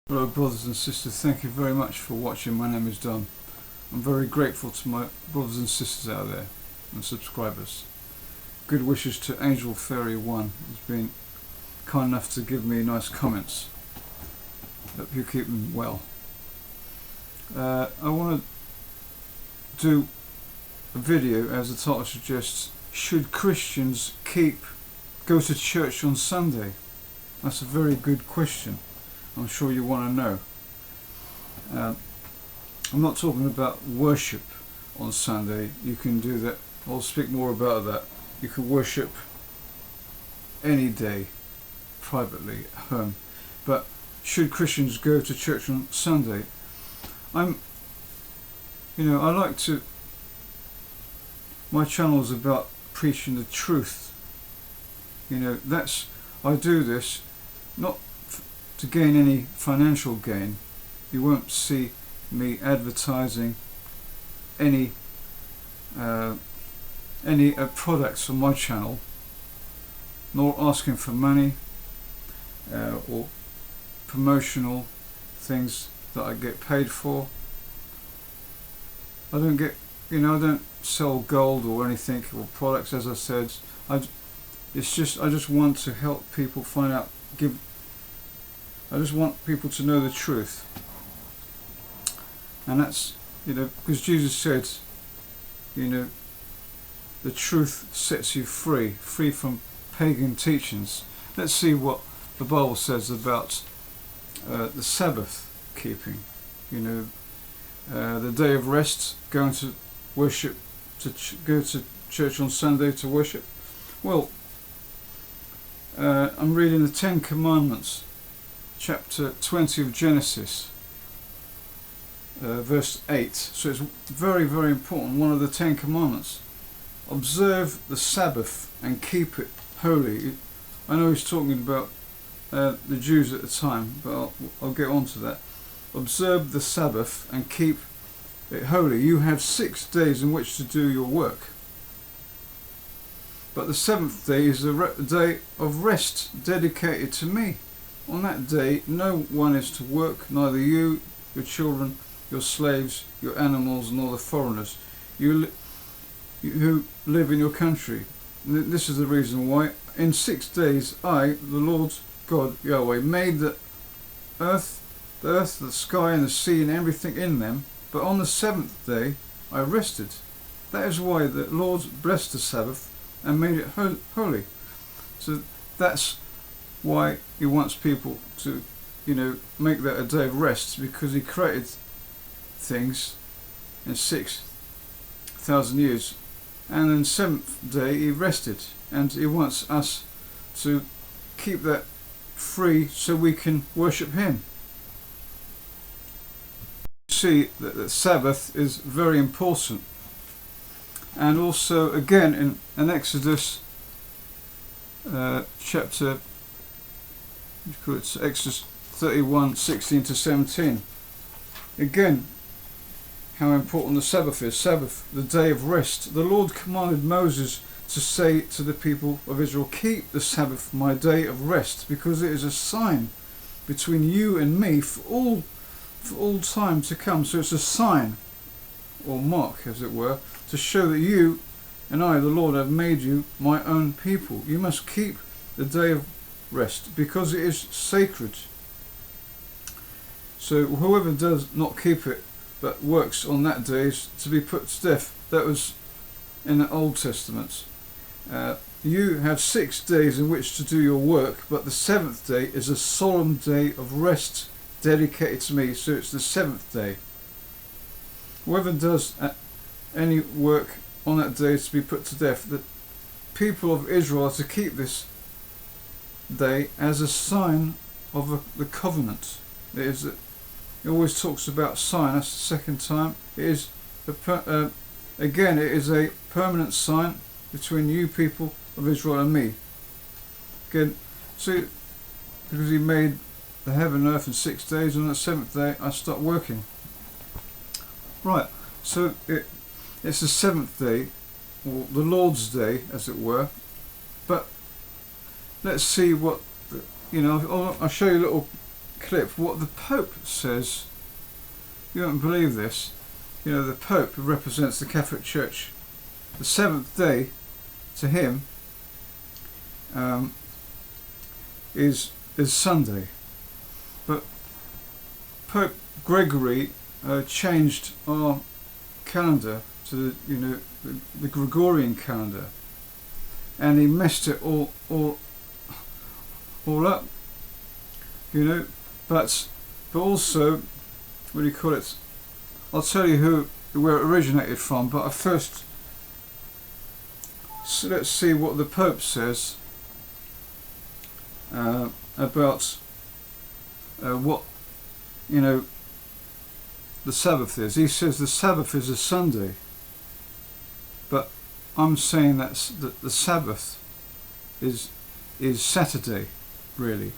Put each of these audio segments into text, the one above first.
Hello brothers and sisters, thank you very much for watching. My name is Don. I'm very grateful to my brothers and sisters out there and subscribers. Good wishes to Angel Fairy 1, who's been kind enough to give me nice comments. Hope you keep them well. I want to do a video, as the title suggests, should Christians go to church on Sunday? That's a very good question. I'm sure you want to know. I'm not talking about worship on Sunday. You can do that. I'll speak more about that. You can worship any day privately at home. But should Christians go to church on Sunday? I like to, my channel is about preaching the truth. I do this not to gain any financial gain. You won't see me advertising any products on my channel, nor asking for money or promotional things that I get paid for. I don't sell gold or anything or products, as I said. I just want to help people find out, I just want people to know the truth. And that's, because Jesus said, the truth sets you free from pagan teachings. Let's see what the Bible says about the Sabbath keeping. The day of rest, going to worship, go to church on Sunday to worship. Well, I'm reading the 10 Commandments, chapter 20 of Genesis, verse 8. So it's very, very important. One of the 10 Commandments. Observe the Sabbath and keep it holy. I know he's talking about the Jews at the time, but I'll get on to that. Observe the Sabbath and keep it holy. You have 6 days in which to do your work, but the 7th day is a day of rest dedicated to me. On that day no one is to work, neither you, your children, your slaves, your animals, nor the foreigners who live in your country. This is the reason why. In 6 days I, the Lord God Yahweh, made the earth, the sky and the sea and everything in them, but on the 7th day I rested. That is why the Lord blessed the Sabbath and made it holy. So that's why he wants people to, make that a day of rest, because he created things in 6,000 years, and then 7th day he rested, and he wants us to keep that free so we can worship him. See that the Sabbath is very important. And also again in Exodus chapter, it's Exodus 31:16 to 17. Again, how important the Sabbath is. Sabbath, the day of rest. The Lord commanded Moses to say to the people of Israel, keep the Sabbath, my day of rest, because it is a sign between you and me for all time to come. So it's a sign, or mark as it were, to show that you and I, the Lord, have made you my own people. You must keep the day of rest because it is sacred. So whoever does not keep it but works on that day is to be put to death. That was in the Old Testament. You have 6 days in which to do your work, but the 7th day is a solemn day of rest dedicated to me. So it's the 7th day. Whoever does any work on that day is to be put to death. The people of Israel are to keep this day as a sign of the covenant. It always talks about sign. That's the second time. It is again, it is a permanent sign between you people of Israel and me. Again, see, because he made the heaven and earth in 6 days, on the 7th day I start working. Right, so it's the 7th day, or the Lord's day as it were, but let's see what, I'll show you a little clip what the Pope says. You won't believe this. You know, the Pope represents the Catholic Church. The seventh day, to him, is Sunday. But Pope Gregory changed our calendar to the Gregorian calendar, and he messed it all up. But also, what do you call it? I'll tell you where it originated from. But first, let's see what the Pope says about what the Sabbath is. He says the Sabbath is a Sunday, but I'm saying that the Sabbath is Saturday, really.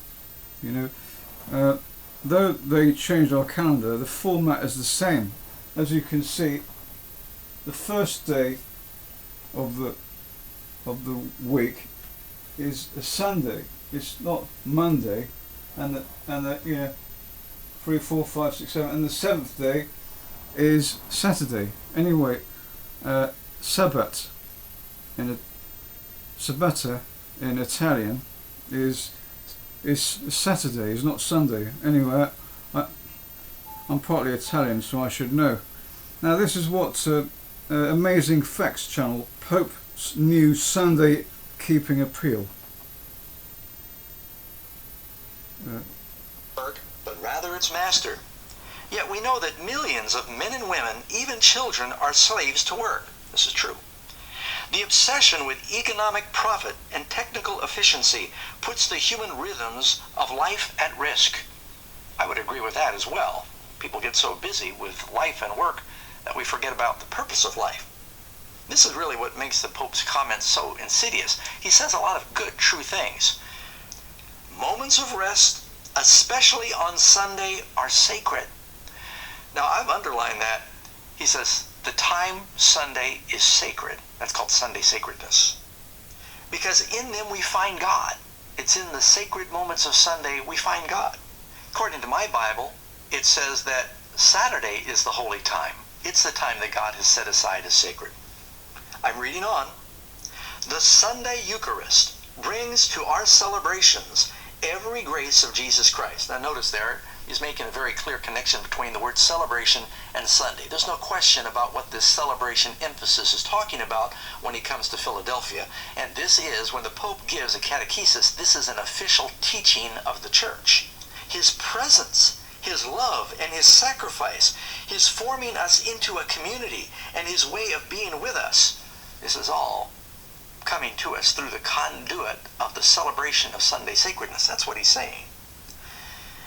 Though they changed our calendar, the format is the same. As you can see, the first day of the week is a Sunday. It's not Monday, and the 3, 4, 5, 6, 7, and the seventh day is Saturday. Anyway, Sabbath Sabbata in Italian is Saturday. It's not Sunday. Anyway, I'm partly Italian, so I should know. Now, this is what Amazing Facts channel, Pope's new Sunday keeping appeal. But rather its master. Yet we know that millions of men and women, even children, are slaves to work. This is true. The obsession with economic profit and technical efficiency puts the human rhythms of life at risk. I would agree with that as well. People get so busy with life and work that we forget about the purpose of life. This is really what makes the Pope's comments so insidious. He says a lot of good, true things. Moments of rest, especially on Sunday, are sacred. Now, I've underlined that. He says, the time Sunday is sacred. That's called Sunday sacredness. Because in them we find God. It's in the sacred moments of Sunday we find God. According to my Bible, it says that Saturday is the holy time. It's the time that God has set aside as sacred. I'm reading on. The Sunday Eucharist brings to our celebrations every grace of Jesus Christ. Now notice there, he's making a very clear connection between the word celebration and Sunday. There's no question about what this celebration emphasis is talking about when he comes to Philadelphia. And this is, when the Pope gives a catechesis, this is an official teaching of the Church. His presence, his love, and his sacrifice, his forming us into a community, and his way of being with us, this is all coming to us through the conduit of the celebration of Sunday sacredness. That's what he's saying.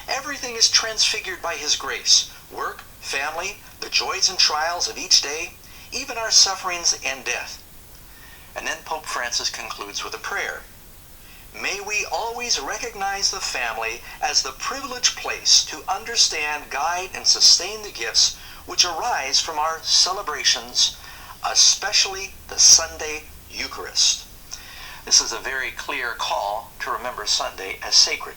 Everything is transfigured by his grace. Work, family, the joys and trials of each day, even our sufferings and death. And then Pope Francis concludes with a prayer. May we always recognize the family as the privileged place to understand, guide, and sustain the gifts which arise from our celebrations, especially the Sunday Eucharist. This is a very clear call to remember Sunday as sacred.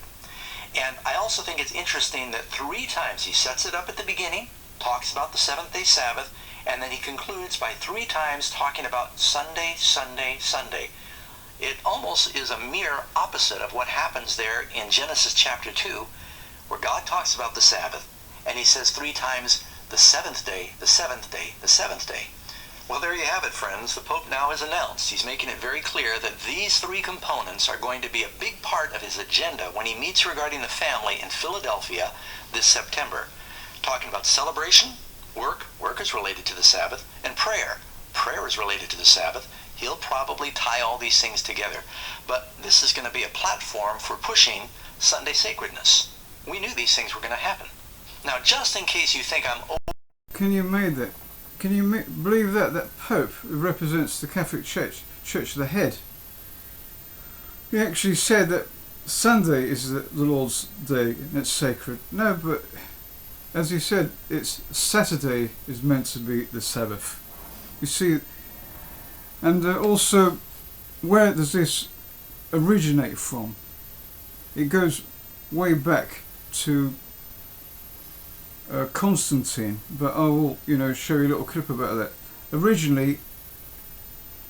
And I also think it's interesting that 3 times he sets it up at the beginning, talks about the seventh-day Sabbath, and then he concludes by 3 times talking about Sunday, Sunday, Sunday. It almost is a mere opposite of what happens there in Genesis chapter 2, where God talks about the Sabbath, and he says 3 times, the seventh day, the seventh day, the seventh day. Well, there you have it, friends. The Pope now has announced. He's making it very clear that these 3 components are going to be a big part of his agenda when he meets regarding the family in Philadelphia this September. Talking about celebration, work is related to the Sabbath, and prayer is related to the Sabbath. He'll probably tie all these things together. But this is going to be a platform for pushing Sunday sacredness. We knew these things were going to happen. Now, just in case you think I'm... Can you believe that Pope represents the Catholic Church, the head? He actually said that Sunday is the Lord's day and it's sacred. No, but as he said, it's Saturday is meant to be the Sabbath. You see, and also, where does this originate from? It goes way back to Constantine, but I will, show you a little clip about that. Originally,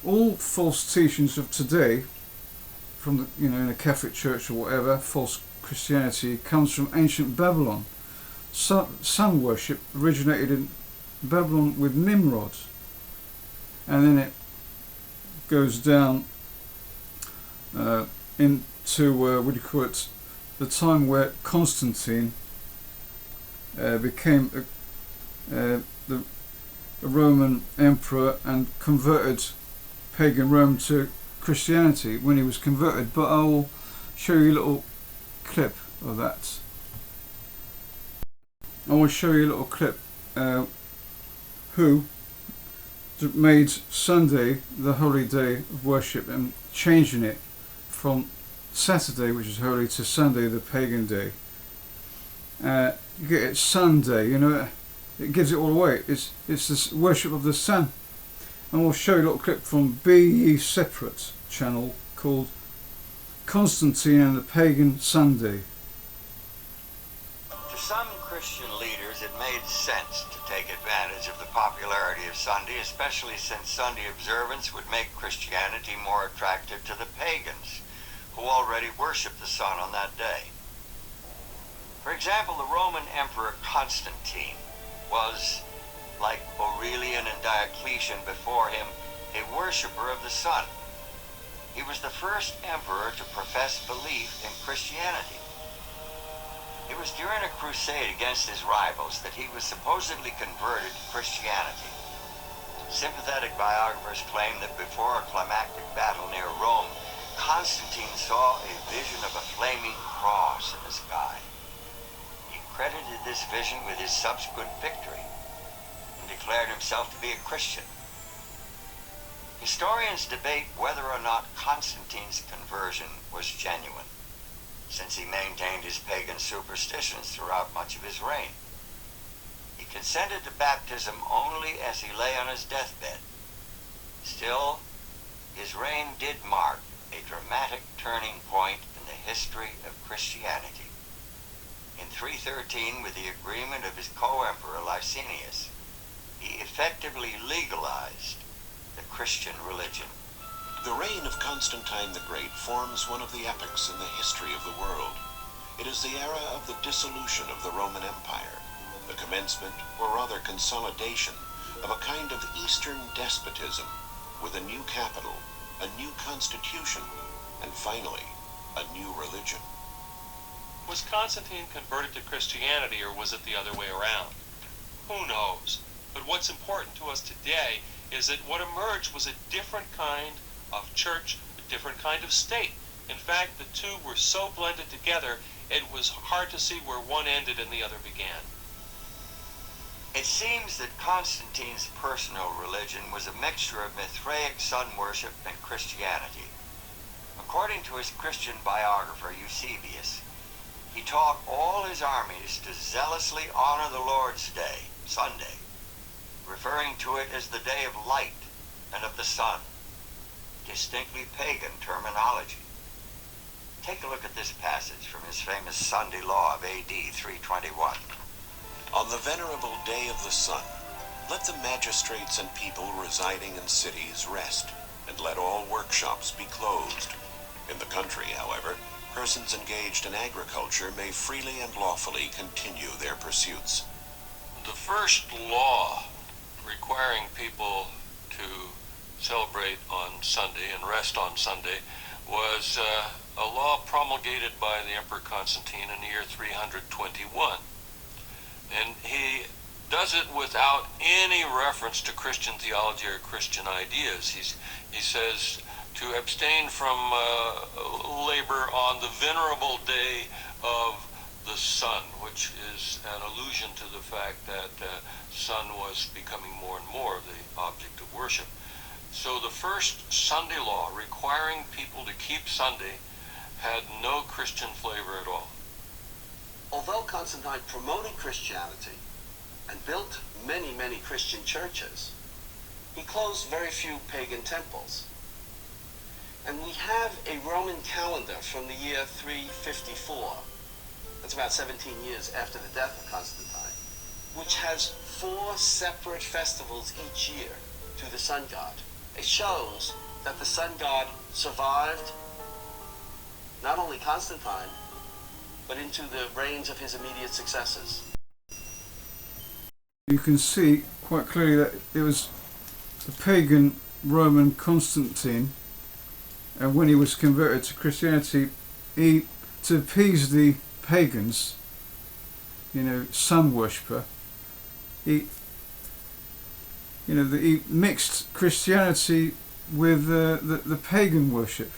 all false teachings of today, from the, in a Catholic Church or whatever, false Christianity comes from ancient Babylon. Sun worship originated in Babylon with Nimrod, and then it goes down into the time where Constantine became a Roman emperor and converted pagan Rome to Christianity when he was converted. But I will show you a little clip of that. I will show you a little clip who made Sunday the holy day of worship and changing it from Saturday, which is holy, to Sunday, the pagan day. You get it Sunday, it gives it all away. It's this worship of the sun. And we'll show you a little clip from Be Ye Separate channel called Constantine and the Pagan Sunday. To some Christian leaders, it made sense to take advantage of the popularity of Sunday, especially since Sunday observance would make Christianity more attractive to the pagans, who already worshiped the sun on that day. For example, the Roman Emperor Constantine was, like Aurelian and Diocletian before him, a worshipper of the sun. He was the first emperor to profess belief in Christianity. It was during a crusade against his rivals that he was supposedly converted to Christianity. Sympathetic biographers claim that before a climactic battle near Rome, Constantine saw a vision of a flaming cross in the sky. He credited this vision with his subsequent victory and declared himself to be a Christian. Historians debate whether or not Constantine's conversion was genuine, since he maintained his pagan superstitions throughout much of his reign. He consented to baptism only as he lay on his deathbed. Still, his reign did mark a dramatic turning point in the history of Christianity. In 313, with the agreement of his co-emperor Licinius, he effectively legalized the Christian religion. The reign of Constantine the Great forms one of the epochs in the history of the world. It is the era of the dissolution of the Roman Empire, the commencement, or rather consolidation, of a kind of Eastern despotism, with a new capital, a new constitution, and finally, a new religion. Was Constantine converted to Christianity, or was it the other way around? Who knows? But what's important to us today is that what emerged was a different kind of church, a different kind of state. In fact, the two were so blended together, it was hard to see where one ended and the other began. It seems that Constantine's personal religion was a mixture of Mithraic sun worship and Christianity. According to his Christian biographer Eusebius, he taught all his armies to zealously honor the Lord's Day, Sunday, referring to it as the day of light and of the sun, distinctly pagan terminology. Take a look at this passage from his famous Sunday Law of AD 321. On the venerable day of the sun, let the magistrates and people residing in cities rest, and let all workshops be closed. In the country, however, persons engaged in agriculture may freely and lawfully continue their pursuits. The first law requiring people to celebrate on Sunday and rest on Sunday was a law promulgated by the Emperor Constantine in the year 321. And he does it without any reference to Christian theology or Christian ideas. He says to abstain from labor on the venerable day of the sun, which is an allusion to the fact that the sun was becoming more and more the object of worship. So the first Sunday law requiring people to keep Sunday had no Christian flavor at all. Although Constantine promoted Christianity and built many, many Christian churches, he closed very few pagan temples. And we have a Roman calendar from the year 354 that's about 17 years after the death of Constantine, which has 4 separate festivals each year to the sun god. It shows that the sun god survived not only Constantine, but into the reigns of his immediate successors. You can see quite clearly that it was the pagan Roman Constantine, and when he was converted to Christianity, to appease the pagans, sun worshipper, he mixed Christianity with the pagan worship.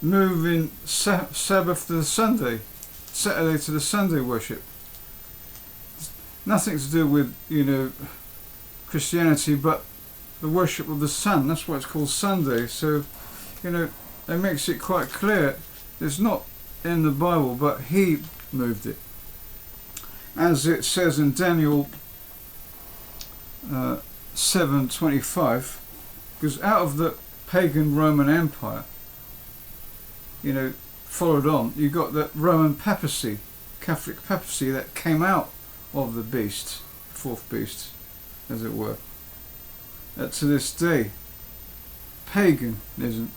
Moving Sabbath to the Sunday, Saturday to the Sunday worship. Nothing to do with Christianity, but the worship of the sun. That's why it's called Sunday. So it makes it quite clear it's not in the Bible, but he moved it, as it says in Daniel 7:25, because out of the pagan Roman Empire, followed on, you got the Roman papacy, Catholic papacy, that came out of the beast, fourth beast, as it were. To this day, paganism,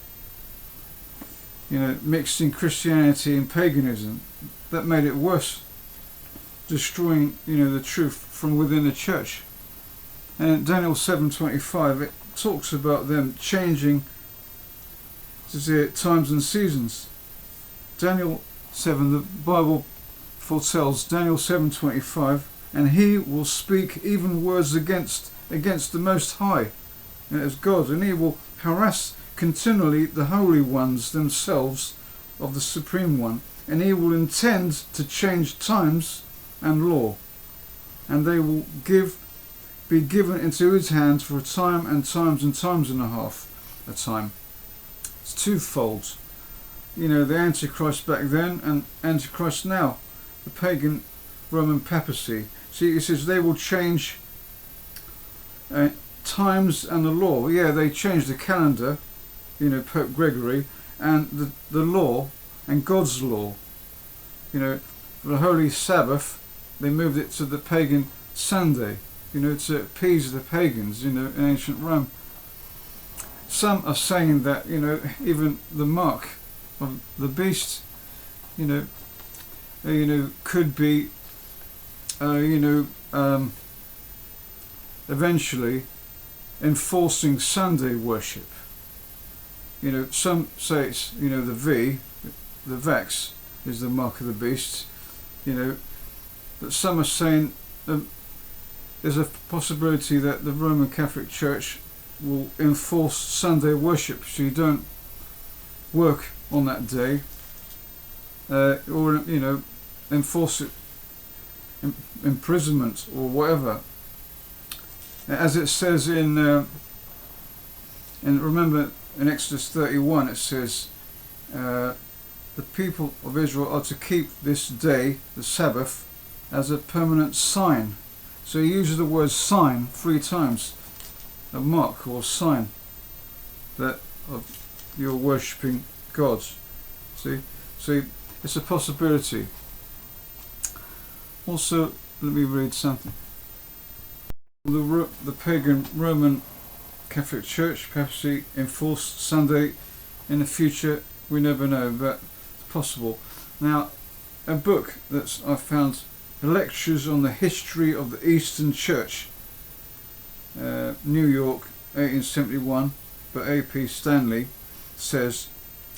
mixed in Christianity and paganism, that made it worse, destroying, the truth from within the church. And in Daniel 7:25, it talks about them changing times and seasons. Daniel 7, the Bible foretells, Daniel 7:25, and he will speak even words against the Most High, as God, and he will harass continually the holy ones themselves of the Supreme One, and he will intend to change times and law, and they will be given into his hands for a time and times and times and a half a time. It's twofold. The Antichrist back then and Antichrist now, the pagan Roman papacy. See, it says they will change times and the law. Yeah, they changed the calendar, Pope Gregory, and the law and God's law. For the Holy Sabbath, they moved it to the pagan Sunday, to appease the pagans, in ancient Rome. Some are saying that, even the mark of the beast, could be, eventually enforcing Sunday worship. Some say it's, the V, the Vax, is the mark of the beast. But some are saying there's a possibility that the Roman Catholic Church will enforce Sunday worship, so you don't work on that day, or enforce it, imprisonment or whatever, as it says in remember in Exodus 31, it says the people of Israel are to keep this day, the Sabbath, as a permanent sign. So he uses the word sign 3 times, a mark or sign that of you're worshipping God. See, it's a possibility. Also, let me read something. The pagan Roman Catholic Church papacy enforced Sunday in the future. We never know, but it's possible. Now, a book that I found, Lectures on the History of the Eastern Church, New York, 1871, by A.P. Stanley, says,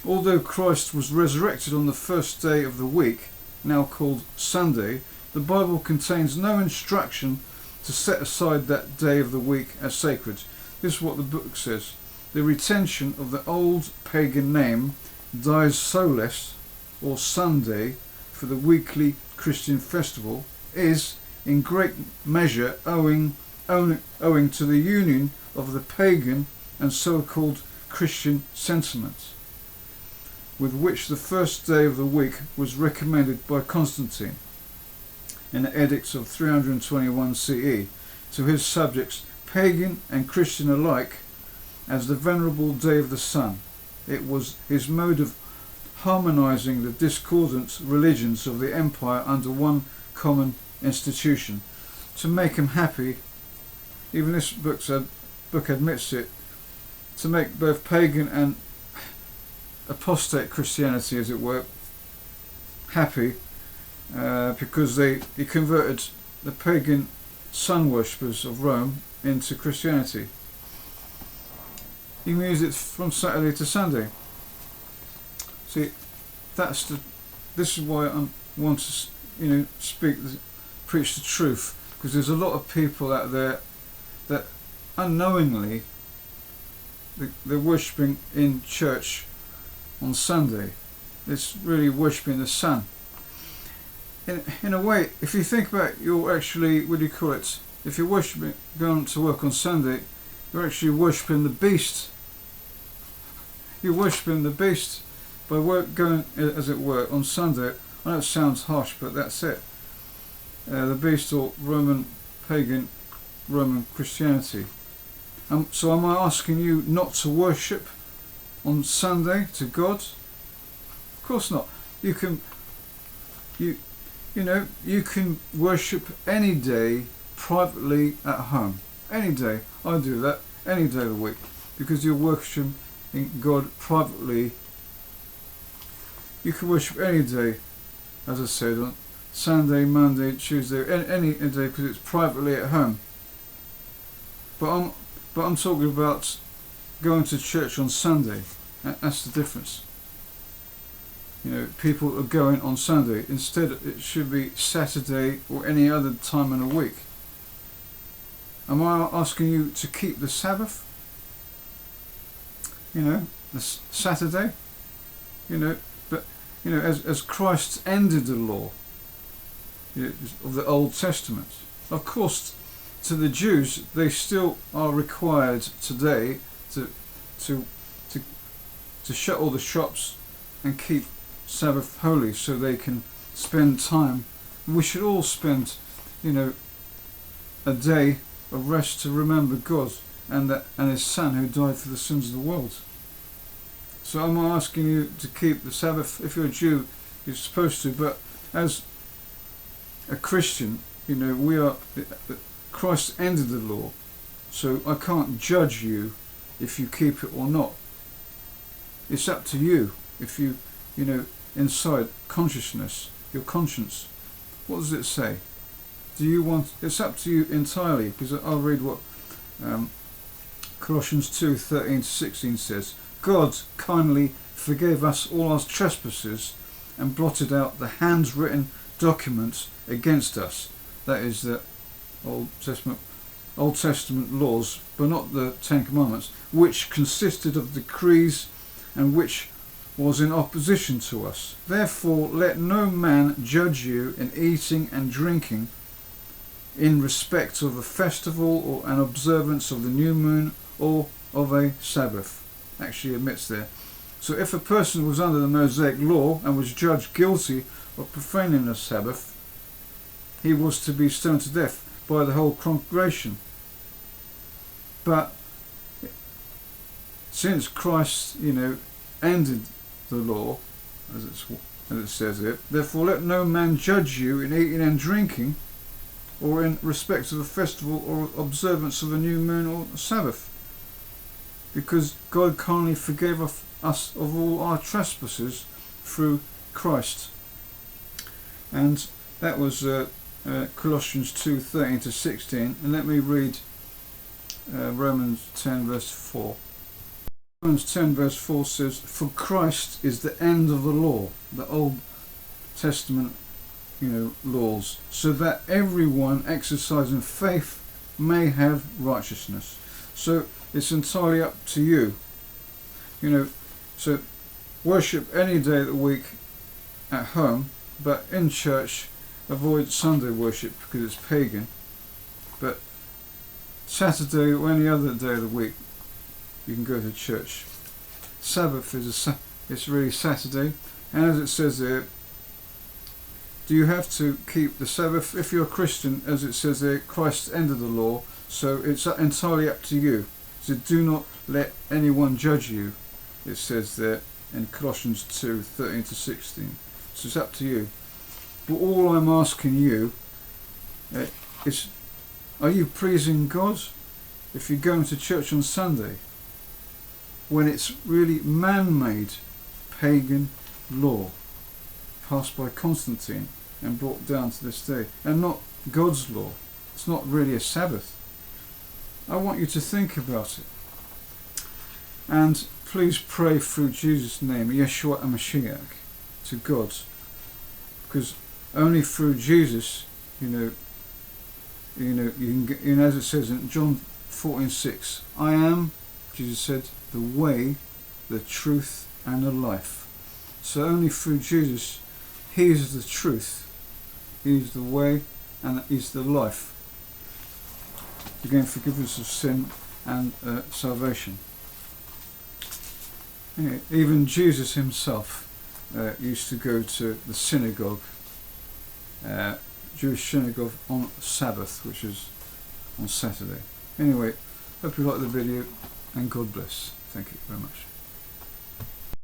although Christ was resurrected on the first day of the week, now called Sunday, the Bible contains no instruction to set aside that day of the week as sacred. This is what the book says. The retention of the old pagan name, Dies Solis, or Sunday, for the weekly Christian festival, is in great measure owing to the union of the pagan and so-called Christian sentiments, with which the first day of the week was recommended by Constantine in the edicts of 321 CE to his subjects, pagan and Christian alike, as the venerable day of the sun. It was his mode of harmonizing the discordant religions of the empire under one common institution, to make them happy. Even this book admits it, to make both pagan and apostate Christianity, as it were, happy, because he converted the pagan sun worshippers of Rome into Christianity. He moves it from Saturday to Sunday. See, this is why I want to, preach the truth, because there's a lot of people out there that unknowingly they're worshipping in church on Sunday. It's really worshipping the sun. In a way, if you think about it, you're actually, if you're worshipping, going to work on Sunday, you're actually worshipping the beast. You're worshipping the beast by going, as it were, on Sunday. I know it sounds harsh, but that's it. The beast, or pagan Roman Christianity. So am I asking you not to worship on Sunday to God? Of course not. You can worship any day privately at home. Any day. I do that any day of the week, because you're worshiping God privately. You can worship any day, as I said, on Sunday, Monday, Tuesday, any day, because it's privately at home. But I'm talking about going to church on Sunday. That's the difference. People are going on Sunday. Instead, it should be Saturday or any other time in a week. Am I asking you to keep the Sabbath? The Saturday? But as Christ ended the law of the Old Testament, of course, to the Jews, they still are required today to shut all the shops and keep Sabbath holy, so they can spend time. We should all spend, a day of rest to remember God and His Son who died for the sins of the world. So I'm not asking you to keep the Sabbath. If you're a Jew, you're supposed to. But as a Christian, Christ ended the law, so I can't judge you if you keep it or not. It's up to you. If you, inside consciousness, your conscience, what does it say? It's up to you entirely, because I'll read what Colossians 2:13-16 says. God kindly forgave us all our trespasses and blotted out the handwritten documents against us. That is the Old Testament laws, but not the Ten Commandments, which consisted of decrees and which was in opposition to us. Therefore let no man judge you in eating and drinking, in respect of a festival or an observance of the new moon or of a Sabbath. Actually admits there. So if a person was under the Mosaic law and was judged guilty of profaning the Sabbath, he was to be stoned to death by the whole congregation. But since Christ, ended the law, as it says here, therefore let no man judge you in eating and drinking, or in respect of a festival or observance of a new moon or Sabbath, because God kindly forgave us of all our trespasses through Christ. And that was Colossians 2:13-16, and let me read Romans 10 verse 4. Romans 10 verse 4 says, for Christ is the end of the law, the Old Testament laws, so that everyone exercising faith may have righteousness. So it's entirely up to you. So worship any day of the week at home, but in church avoid Sunday worship because it's pagan. But Saturday or any other day of the week you can go to church. Sabbath it's really Saturday, and as it says there, do you have to keep the Sabbath? If you're a Christian, as it says there, Christ ended the law, so it's entirely up to you. So do not let anyone judge you, it says there in Colossians 2:13-16. So it's up to you. But all I'm asking you is, are you pleasing God if you're going to church on Sunday when it's really man-made pagan law passed by Constantine and brought down to this day, and not God's law? It's not really a Sabbath. I want you to think about it. And please pray through Jesus' name, Yeshua HaMashiach, to God, because only through Jesus, you can get, as it says in John 14:6, I am, Jesus said, the way, the truth, and the life. So only through Jesus, He is the truth, He is the way, and He's the life. Again, forgiveness of sin and salvation. Yeah, even Jesus himself used to go to the synagogue, Jewish synagogue, on Sabbath, which is on Saturday. Anyway, hope you liked the video, and God bless. Thank you very much.